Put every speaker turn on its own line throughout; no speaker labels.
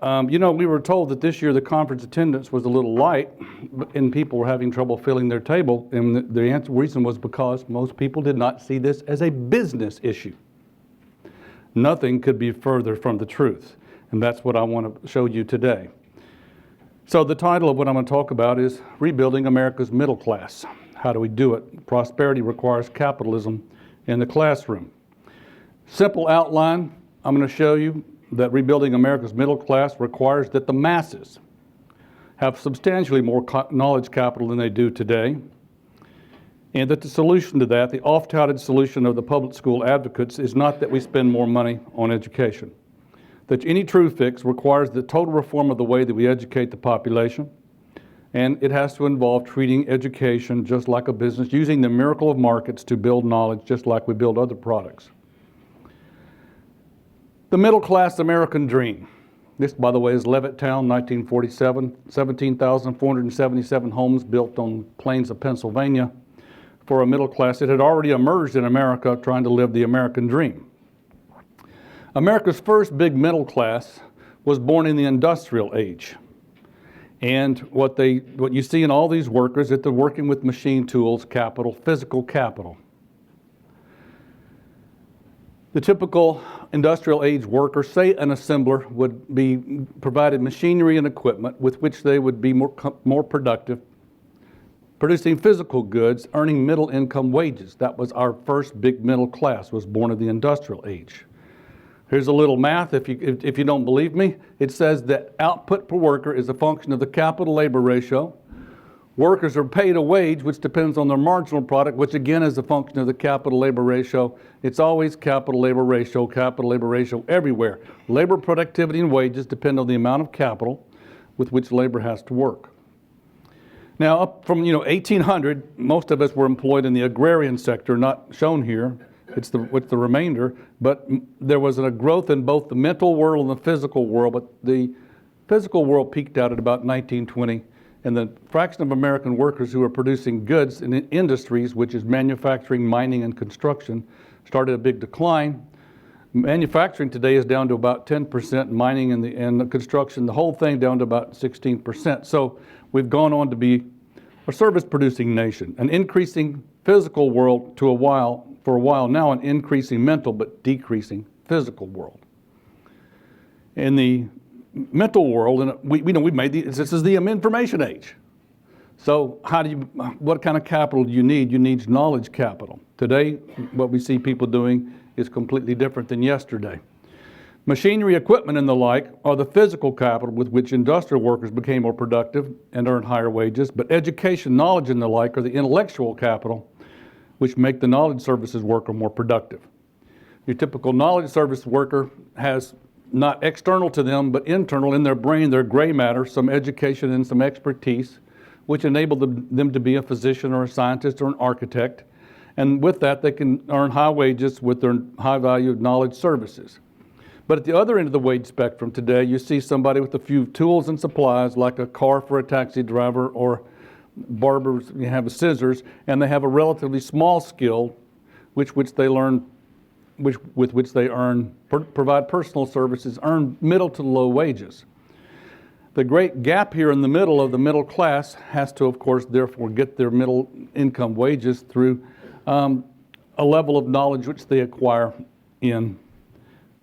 We were told that this year the conference attendance was a little light and people were having trouble filling their table. And the reason was because most people did not see this as a business issue. Nothing could be further from the truth. And that's what I want to show you today. So the title of what I'm going to talk about is Rebuilding America's Middle Class. How do we do it? Prosperity requires capitalism in the classroom. Simple outline, I'm going to show you that rebuilding America's middle class requires that the masses have substantially more knowledge capital than they do today, and that the solution to that, the oft-touted solution of the public school advocates, is not that we spend more money on education. That any true fix requires the total reform of the way that we educate the population, and it has to involve treating education just like a business, using the miracle of markets to build knowledge just like we build other products. The middle-class American dream. This, by the way, is Levittown, 1947, 17,477 homes built on plains of Pennsylvania for a middle class that had already emerged in America trying to live the American dream. America's first big middle class was born in the industrial age. And what you see in all these workers is that they're working with machine tools, capital, physical capital. The typical industrial age worker, say an assembler, would be provided machinery and equipment with which they would be more productive, producing physical goods, earning middle income wages. That was our first big middle class, was born of the industrial age. Here's a little math. If you don't believe me, it says that output per worker is a function of the capital labor ratio. Workers are paid a wage which depends on their marginal product, which again is a function of the capital labor ratio. It's always capital labor ratio everywhere. Labor productivity and wages depend on the amount of capital with which labor has to work. Now, up from 1800, most of us were employed in the agrarian sector, not shown here. It's the remainder, but there was a growth in both the mental world and the physical world, but the physical world peaked out at about 1920. And the fraction of American workers who are producing goods in industries, which is manufacturing, mining, and construction, started a big decline. Manufacturing today is down to about 10%, mining and the construction, the whole thing down to about 16%. So we've gone on to be a service-producing nation, an increasing physical world for a while now, an increasing mental but decreasing physical world. In the mental world, and we've made this is the information age. So what kind of capital do you need? You need knowledge capital. Today, what we see people doing is completely different than yesterday. Machinery, equipment, and the like are the physical capital with which industrial workers became more productive and earned higher wages, but education, knowledge, and the like are the intellectual capital which make the knowledge services worker more productive. Your typical knowledge service worker has not external to them, but internal in their brain, their gray matter, some education and some expertise, which enable them to be a physician or a scientist or an architect. And with that, they can earn high wages with their high value knowledge services. But at the other end of the wage spectrum today, you see somebody with a few tools and supplies, like a car for a taxi driver or barbers, you have scissors, and they have a relatively small skill with which they provide personal services, earn middle to low wages. The great gap here in the middle of the middle class has to, of course, therefore get their middle income wages through a level of knowledge which they acquire in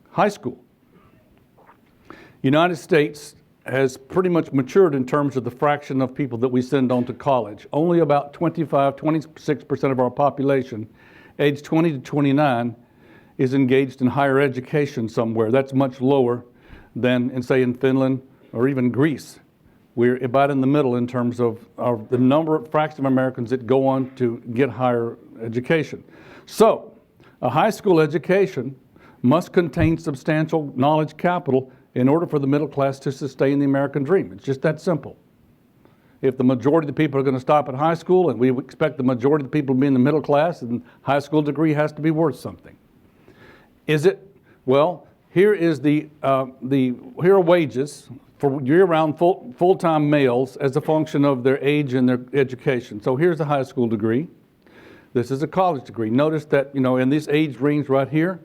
high school. United States has pretty much matured in terms of the fraction of people that we send on to college. Only about 26% of our population, aged 20 to 29, is engaged in higher education somewhere. That's much lower than, in Finland or even Greece. We're about in the middle in terms of the fraction of Americans that go on to get higher education. So, a high school education must contain substantial knowledge capital in order for the middle class to sustain the American dream. It's just that simple. If the majority of the people are going to stop at high school, and we expect the majority of the people to be in the middle class, then high school degree has to be worth something. Is it? Well, here are wages for year-round full-time males as a function of their age and their education. So here's a high school degree. This is a college degree. Notice that, in this age range right here,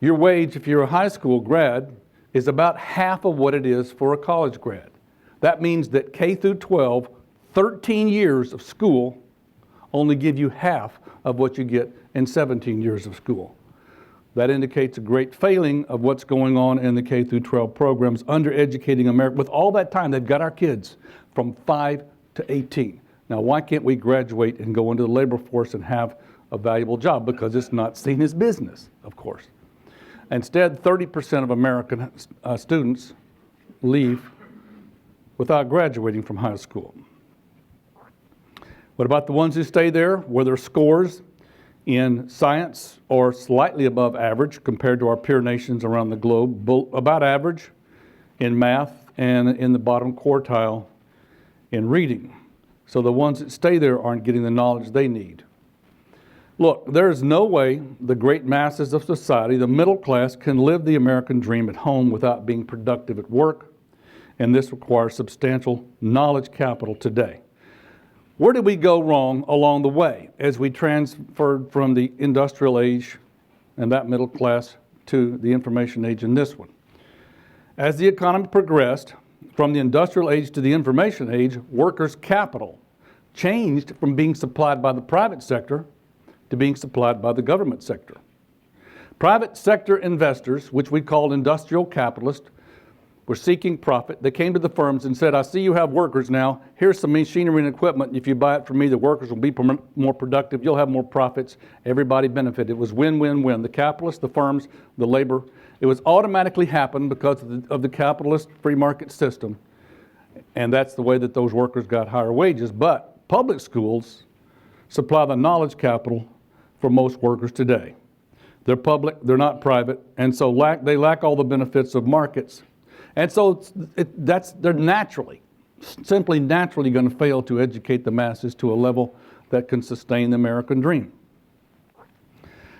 your wage, if you're a high school grad, is about half of what it is for a college grad. That means that K through 12, 13 years of school only give you half of what you get in 17 years of school. That indicates a great failing of what's going on in the K through 12 programs, undereducating America. With all that time, they've got our kids from 5 to 18. Now, why can't we graduate and go into the labor force and have a valuable job? Because it's not seen as business, of course. Instead, 30% of American students leave without graduating from high school. What about the ones who stay there, where their scores in science are slightly above average compared to our peer nations around the globe, about average in math, and in the bottom quartile in reading? So the ones that stay there aren't getting the knowledge they need. Look, there is no way the great masses of society, the middle class, can live the American dream at home without being productive at work, and this requires substantial knowledge capital today. Where did we go wrong along the way as we transferred from the industrial age and that middle class to the information age in this one? As the economy progressed from the industrial age to the information age, workers' capital changed from being supplied by the private sector to being supplied by the government sector. Private sector investors, which we called industrial capitalists, were seeking profit. They came to the firms and said, I see you have workers now. Here's some machinery and equipment. If you buy it from me, the workers will be more productive. You'll have more profits. Everybody benefited. It was win-win-win. The capitalists, the firms, the labor. It was automatically happened because of the capitalist free market system. And that's the way that those workers got higher wages. But public schools supply the knowledge capital for most workers today. They're public, they're not private, and so they lack all the benefits of markets. And so they're simply naturally going to fail to educate the masses to a level that can sustain the American dream.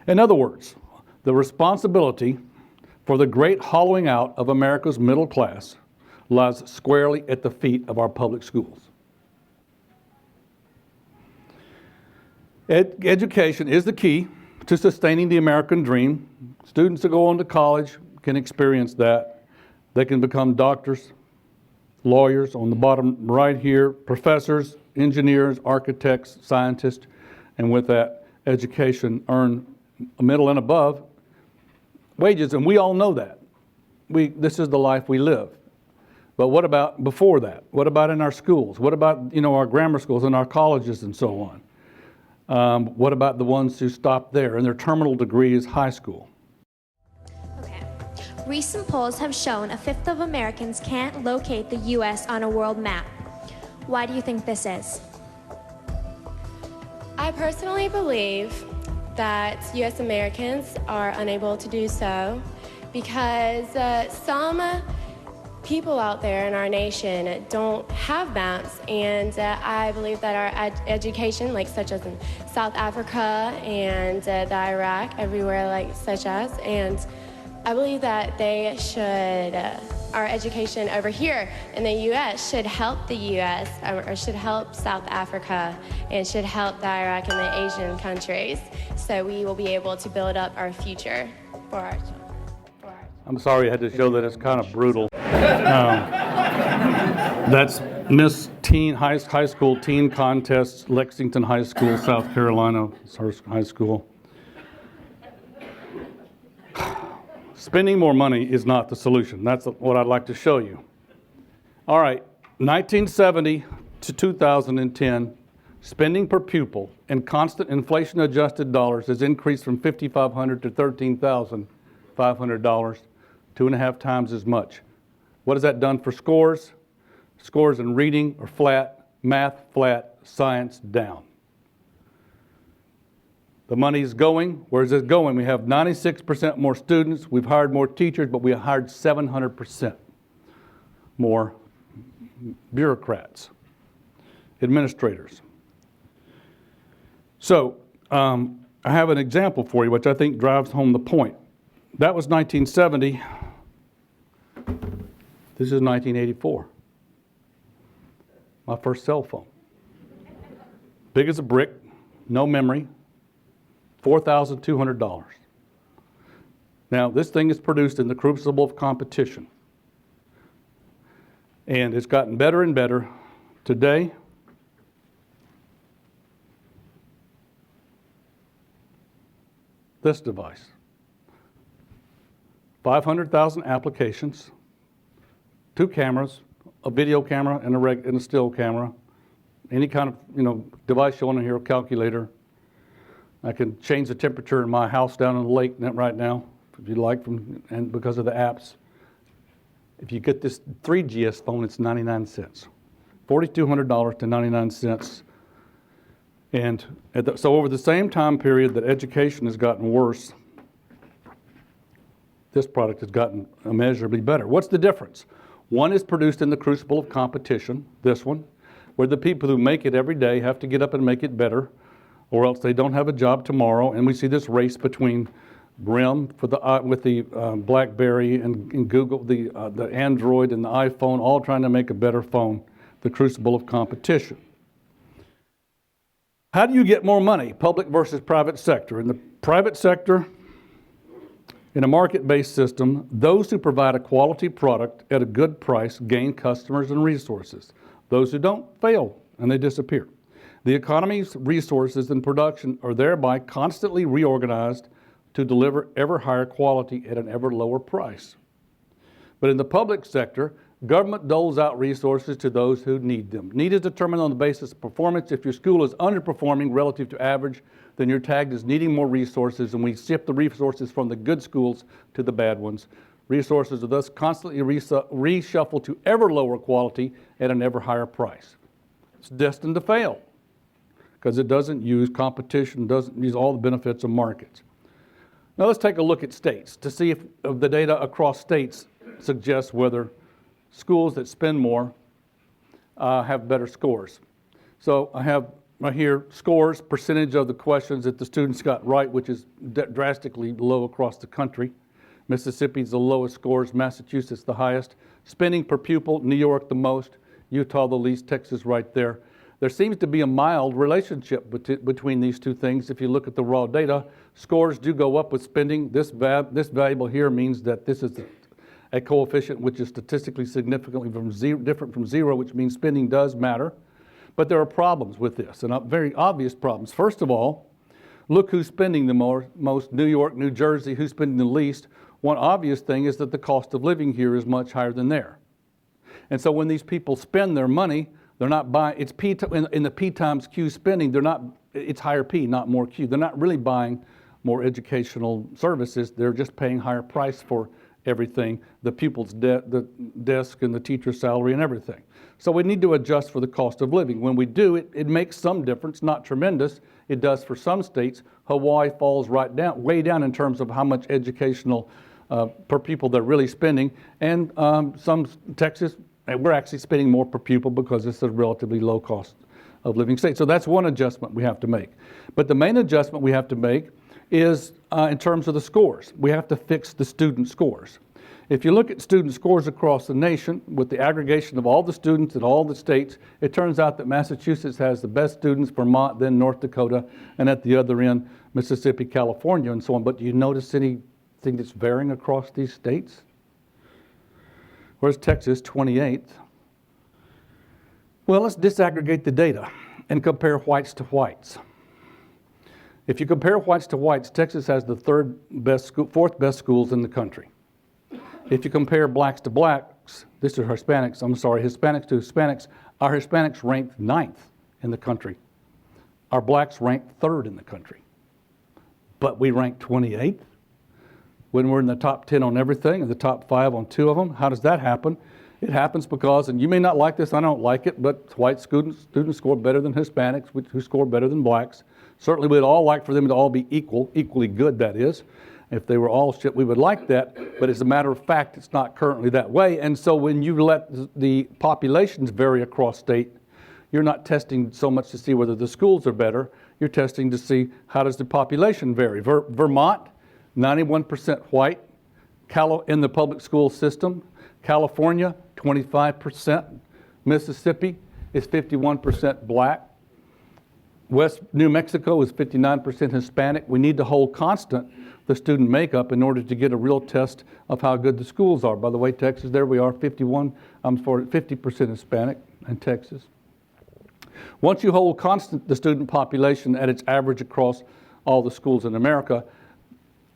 In other words, the responsibility for the great hollowing out of America's middle class lies squarely at the feet of our public schools. Education is the key to sustaining the American dream. Students that go on to college can experience that. They can become doctors, lawyers on the bottom right here, professors, engineers, architects, scientists, and with that education earn middle and above wages, and we all know that. This is the life we live. But what about before that? What about in our schools? What about our grammar schools and our colleges and so on? What about the ones who stop there and their terminal degree is high school?
Recent polls have shown a fifth of Americans can't locate the U.S. on a world map. Why do you think this is?
I personally believe that U.S. Americans are unable to do so because some people out there in our nation don't have maps, and I believe that our education, such as in South Africa and the Iraq, everywhere such as, and I believe that they should, our education over here in the U.S. should help the U.S. or should help South Africa and should help the Iraq and the Asian countries, so we will be able to build up our future for our children.
I'm sorry I had to show that. It's kind of brutal. That's Miss Teen High School Teen Contest, Lexington High School, South Carolina, high school. Spending more money is not the solution. That's what I'd like to show you. All right, 1970 to 2010, spending per pupil in constant inflation-adjusted dollars has increased from $5,500 to $13,500, 2.5 times as much. What has that done for scores? Scores in reading are flat, math flat, science down. The money's going. Where is it going? We have 96% more students. We've hired more teachers, but we have hired 700% more bureaucrats, administrators. So I have an example for you, which I think drives home the point. That was 1970. This is 1984. My first cell phone. Big as a brick, no memory, $4,200. Now, this thing is produced in the crucible of competition. And it's gotten better and better. Today, this device, 500,000 applications, 2 cameras, a video camera and a still camera, any kind of device you want to hear, a calculator. I can change the temperature in my house down in the lake right now, if you'd like, and because of the apps. If you get this 3GS phone, it's 99 cents. $4,200 to 99 cents. And so over the same time period that education has gotten worse, this product has gotten immeasurably better. What's the difference? One is produced in the crucible of competition, this one, where the people who make it every day have to get up and make it better, or else they don't have a job tomorrow. And we see this race between RIM with the BlackBerry and Google, the Android and the iPhone, all trying to make a better phone, the crucible of competition. How do you get more money, public versus private sector? In the private sector, in a market-based system, those who provide a quality product at a good price gain customers and resources. Those who don't fail and they disappear. The economy's resources and production are thereby constantly reorganized to deliver ever higher quality at an ever lower price. But in the public sector, government doles out resources to those who need them. Need is determined on the basis of performance. If your school is underperforming relative to average, then you're tagged as needing more resources, and we shift the resources from the good schools to the bad ones. Resources are thus constantly reshuffled to ever lower quality at an ever higher price. It's destined to fail because it doesn't use competition, doesn't use all the benefits of markets. Now let's take a look at states to see if the data across states suggests whether schools that spend more have better scores. So I have right here scores, percentage of the questions that the students got right, which is drastically low across the country. Mississippi's the lowest scores, Massachusetts the highest. Spending per pupil, New York the most, Utah the least, Texas right there. There seems to be a mild relationship between these two things. If you look at the raw data, scores do go up with spending. This variable here means that this is a coefficient which is statistically significantly different from zero, which means spending does matter. But there are problems with this, and very obvious problems. First of all, look who's spending the most, New York, New Jersey, who's spending the least. One obvious thing is that the cost of living here is much higher than there. And so when these people spend their money, they're not buying, it's P in the P times Q spending, it's higher P, not more Q. They're not really buying more educational services, they're just paying higher price for everything, the pupil's the desk and the teacher's salary and everything. So we need to adjust for the cost of living. When we do, it makes some difference, not tremendous. It does for some states. Hawaii falls way down in terms of how much educational per pupil they're really spending. And some Texas, we're actually spending more per pupil because it's a relatively low cost of living state. So that's one adjustment we have to make. But the main adjustment we have to make is in terms of the scores. We have to fix the student scores. If you look at student scores across the nation, with the aggregation of all the students in all the states, it turns out that Massachusetts has the best students, Vermont, then North Dakota, and at the other end, Mississippi, California, and so on. But do you notice anything that's varying across these states? Where's Texas, 28th? Well, let's disaggregate the data and compare whites to whites. If you compare whites to whites, Texas has the fourth best schools in the country. If you compare blacks to blacks, this is Hispanics to Hispanics, our Hispanics ranked 9th in the country. Our blacks ranked 3rd in the country. But we ranked 28th when we're in the top 10 on everything and the top 5 on 2 of them. How does that happen? It happens because, and you may not like this, I don't like it, but white students score better than Hispanics, who score better than blacks. Certainly we'd all like for them to all be equally good, that is. If they were all shit, we would like that, but as a matter of fact, it's not currently that way. And so when you let the populations vary across state, you're not testing so much to see whether the schools are better, you're testing to see how does the population vary. Vermont, 91% white in the public school system. California, 25%. Mississippi is 51% black. West New Mexico is 59% Hispanic. We need to hold constant the student makeup in order to get a real test of how good the schools are. By the way, Texas, there we are, 50% Hispanic in Texas. Once you hold constant the student population at its average across all the schools in America,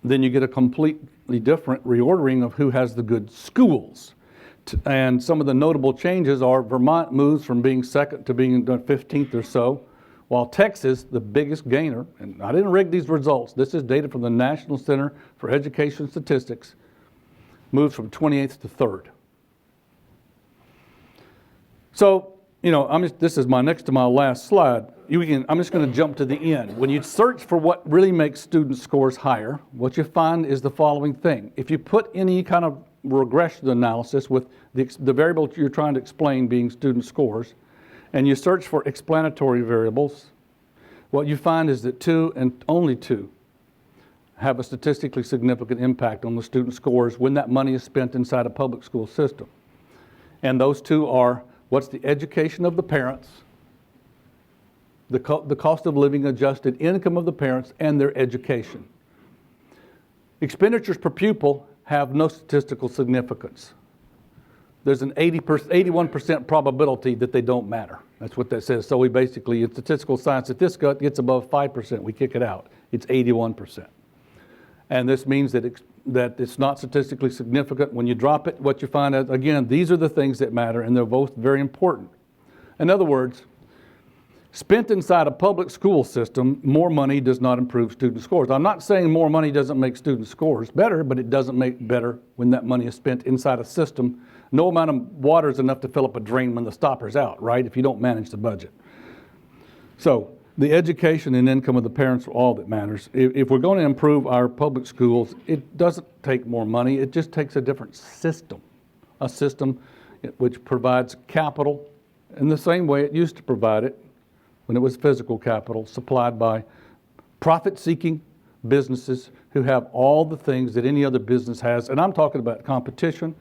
then you get a completely different reordering of who has the good schools. And some of the notable changes are Vermont moves from being second to being 15th or so, while Texas, the biggest gainer, and I didn't rig these results, this is data from the National Center for Education Statistics, moves from 28th to 3rd. So, this is my next to my last slide. I'm just going to jump to the end. When you search for what really makes student scores higher, what you find is the following thing. If you put any kind of regression analysis with the variable you're trying to explain being student scores, and you search for explanatory variables, what you find is that 2 and only 2 have a statistically significant impact on the student scores when that money is spent inside a public school system. And those 2 are, what's the education of the parents, the cost of living adjusted income of the parents, and their education. Expenditures per pupil have no statistical significance. There's an 81% probability that they don't matter. That's what that says. So we basically, in statistical science, if this gets above 5%, we kick it out. It's 81%. And this means that it's not statistically significant. When you drop it, what you find is, again, these are the things that matter, and they're both very important. In other words, spent inside a public school system, more money does not improve student scores. I'm not saying more money doesn't make student scores better, but it doesn't make better when that money is spent inside a system. No amount of water is enough to fill up a drain when the stopper's out, right, if you don't manage the budget. So the education and income of the parents are all that matters. If we're going to improve our public schools, it doesn't take more money. It just takes a different system, a system which provides capital in the same way it used to provide it when it was physical capital, supplied by profit-seeking businesses who have all the things that any other business has. And I'm talking about competition.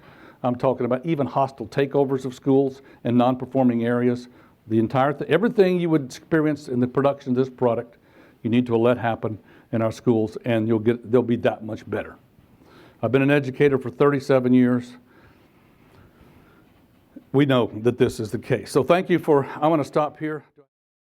I'm talking about even hostile takeovers of schools and non-performing areas. The entire everything you would experience in the production of this product, you need to let happen in our schools, and they'll be that much better. I've been an educator for 37 years. We know that this is the case. So thank you I'm going to stop here.